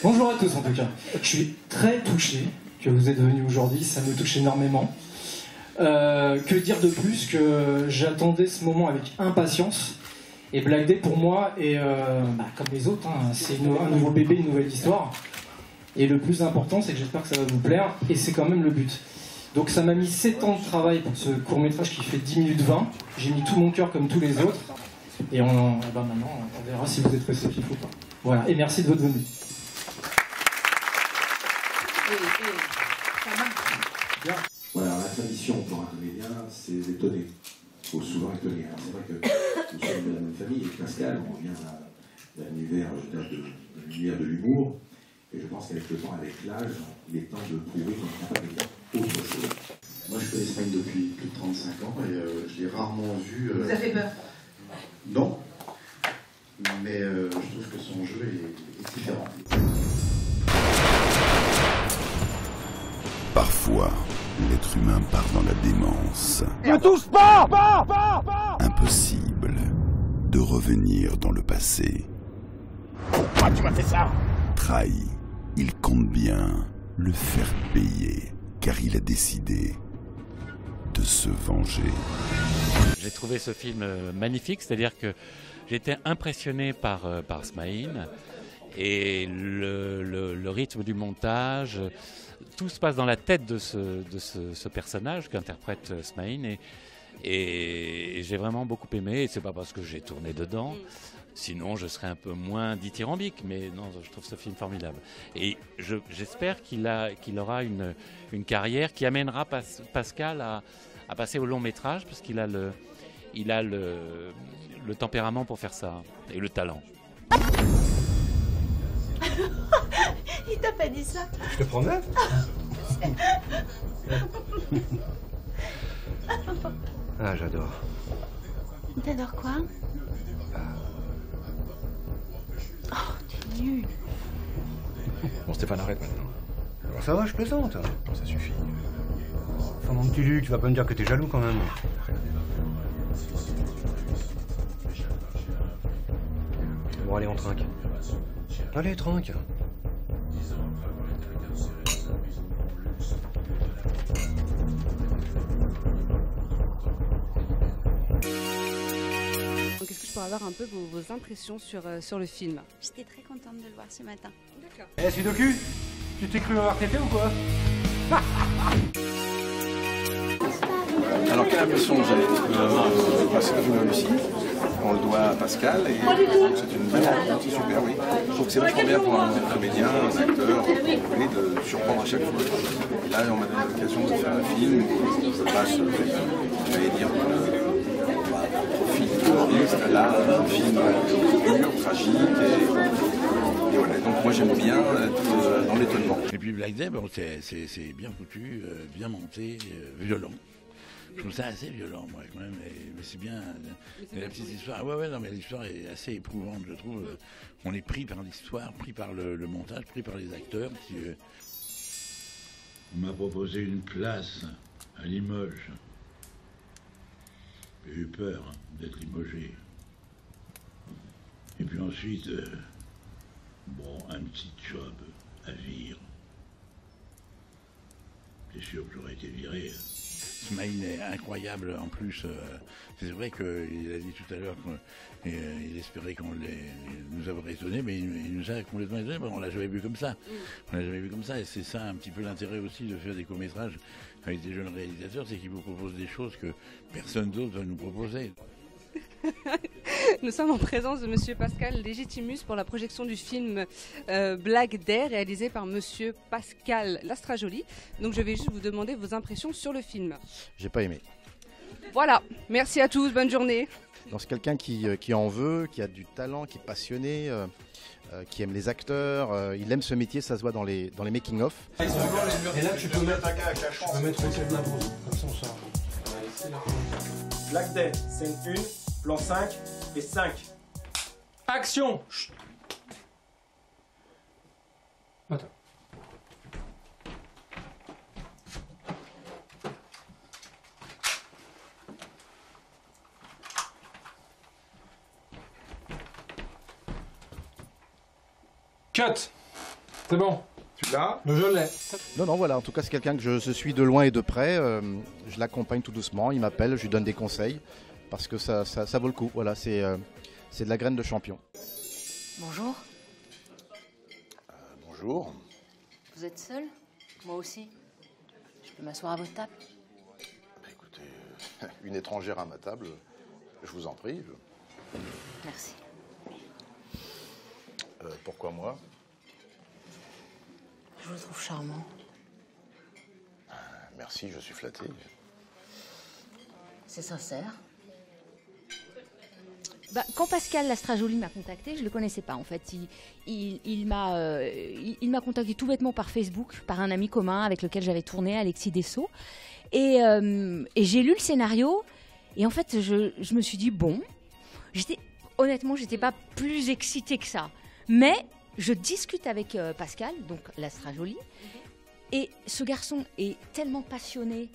Bonjour à tous en tout cas. Je suis très touché que vous êtes venus aujourd'hui, ça me touche énormément. Que dire de plus que j'attendais ce moment avec impatience. Et Black Day pour moi est comme les autres, hein, c'est un nouveau bébé, une nouvelle histoire. Et le plus important, c'est que j'espère que ça va vous plaire, et c'est quand même le but. Donc ça m'a mis 7 ans de travail pour ce court-métrage qui fait 10 minutes 20. J'ai mis tout mon cœur comme tous les autres. Et maintenant, on verra si vous êtes réceptifs ou pas. Voilà, et merci de votre venue. Bien. Voilà, la tradition pour un comédien, c'est d'étonner. Il faut souvent étonner. Alors, c'est vrai que nous sommes de la même famille, avec Pascal, on vient d'un univers, de l'humour. Et je pense qu'avec le temps, avec l'âge, il est temps de prouver qu'on est capable de faire autre chose. Moi, je connais Smaïn depuis plus de 35 ans et je l'ai rarement vu. Vous avez peur? Non. Mais je trouve que son jeu est différent. Parfois, l'être humain part dans la démence. Ne touche pas! Impossible de revenir dans le passé. Pourquoi tu m'as fait ça? Trahi, il compte bien le faire payer, car il a décidé de se venger. J'ai trouvé ce film magnifique, c'est-à-dire que j'étais impressionné par Smaïn et le rythme du montage. Tout se passe dans la tête de ce personnage qu'interprète Smaïn et j'ai vraiment beaucoup aimé. Et c'est pas parce que j'ai tourné dedans, sinon je serais un peu moins dithyrambique. Mais non, je trouve ce film formidable. Et j'espère qu'il aura une carrière qui amènera Pascal à passer au long métrage, parce qu'il a le tempérament pour faire ça et le talent. Il t'a pas dit ça? Je te promets. Ah, j'adore. T'adores quoi? Oh, t'es nul. Bon, Stéphane, arrête maintenant. Alors, ça va, je plaisante. Ça suffit. Enfin, mon petit Luc, tu vas pas me dire que t'es jaloux quand même. Bon, allez, on trinque. Allez, trinque. Est-ce que je pourrais avoir un peu vos impressions sur le film? J'étais très contente de le voir ce matin. D'accord. Eh, Sudoku, tu t'es cru en RTT ou quoi? Alors, quelle impression vous avez? C'est un film réussi. On le doit à Pascal et c'est une belle rencontre, c'est super, oui. Je trouve que c'est vachement bien pour un comédien, un acteur, de surprendre à chaque fois. Et là, on m'a donné l'occasion de faire un film où je passe, j'allais dire, profil terroriste, là, un film dur, tragique et voilà. Donc moi j'aime bien être dans l'étonnement. Et puis Black Day, bon, c'est bien foutu, bien monté, violent. Je trouve ça assez violent, moi, quand même, mais c'est bien. La petite histoire, ouais, non, mais l'histoire est assez éprouvante, je trouve. On est pris par l'histoire, pris par le montage, pris par les acteurs. On m'a proposé une place à Limoges. J'ai eu peur d'être limogé. Et puis ensuite, un petit job à Vire. C'est sûr que j'aurais été viré. Smaïn est incroyable en plus. C'est vrai qu'il a dit tout à l'heure qu'il espérait qu'on nous avait étonnés, mais il nous a complètement étonnés. On l'a jamais vu comme ça. On l'a jamais vu comme ça, et c'est ça un petit peu l'intérêt aussi de faire des courts-métrages avec des jeunes réalisateurs, c'est qu'ils vous proposent des choses que personne d'autre va nous proposer. Nous sommes en présence de Monsieur Pascal Légitimus pour la projection du film Black Day, réalisé par Monsieur Pascal Lastrajoli. Donc je vais juste vous demander vos impressions sur le film. J'ai pas aimé. Voilà, merci à tous, bonne journée. Donc c'est quelqu'un qui en veut, qui a du talent, qui est passionné, qui aime les acteurs, il aime ce métier, ça se voit dans les making-of. Et là tu peux mettre au de la pause, comme ça on sort. Black Day, scène 1, plan 5 et 5. Action! Chut. Attends. Cut! C'est bon. Tu l'as? Je l'ai. Non, voilà, en tout cas, c'est quelqu'un que je suis de loin et de près. Je l'accompagne tout doucement, il m'appelle, je lui donne des conseils, parce que ça vaut le coup. Voilà, c'est de la graine de champion. Bonjour. Bonjour. Vous êtes seul? Moi aussi. Je peux m'asseoir à votre table? Écoutez, une étrangère à ma table, je vous en prie. Merci. Pourquoi moi? Je vous trouve charmant. Merci, je suis flatté. C'est sincère. Quand Pascal Lastrajoli m'a contacté, je ne le connaissais pas en fait. Il m'a contacté tout bêtement par Facebook, par un ami commun avec lequel j'avais tourné, Alexis Dessau. Et j'ai lu le scénario et en fait je me suis dit bon, honnêtement j'étais pas plus excitée que ça. Mais je discute avec Pascal, donc Lastrajoli, et ce garçon est tellement passionné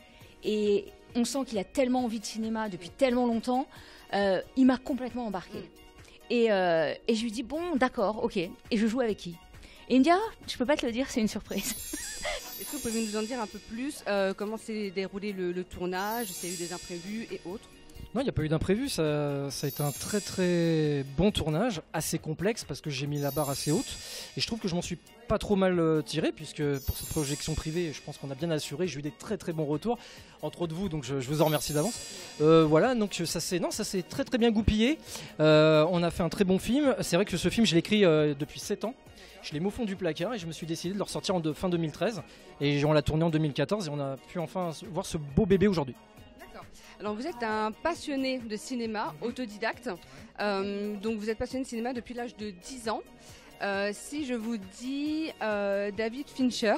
et on sent qu'il a tellement envie de cinéma depuis tellement longtemps. Il m'a complètement embarqué. Et je lui dis bon d'accord, ok. Et je joue avec qui? Et il me dit ah, je peux pas te le dire, c'est une surprise. Est-ce que vous pouvez nous en dire un peu plus comment s'est déroulé le tournage, s'il y a eu des imprévus et autres? Non, il n'y a pas eu d'imprévu, ça a été un très très bon tournage, assez complexe parce que j'ai mis la barre assez haute et je trouve que je m'en suis pas trop mal tiré puisque pour cette projection privée, je pense qu'on a bien assuré, j'ai eu des très très bons retours, entre autres vous, donc je vous en remercie d'avance. Voilà, donc ça s'est très très bien goupillé, on a fait un très bon film, c'est vrai que ce film je l'ai écrit depuis 7 ans. Je l'ai mis au fond du placard et je me suis décidé de le ressortir en fin 2013 et on l'a tourné en 2014 et on a pu enfin voir ce beau bébé aujourd'hui. Alors vous êtes un passionné de cinéma, autodidacte, donc vous êtes passionné de cinéma depuis l'âge de 10 ans. Si je vous dis David Fincher.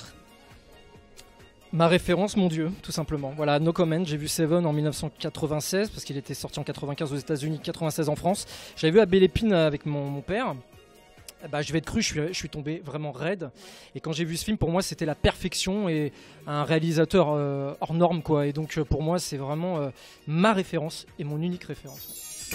Ma référence, mon Dieu, tout simplement. Voilà, no comment, j'ai vu Seven en 1996 parce qu'il était sorti en 95 aux États-Unis, 96 en France. J'avais vu à Belle Épine avec mon père. Je vais être cru, je suis tombé vraiment raide. Et quand j'ai vu ce film, pour moi, c'était la perfection et un réalisateur hors norme, quoi. Et donc, pour moi, c'est vraiment ma référence et mon unique référence.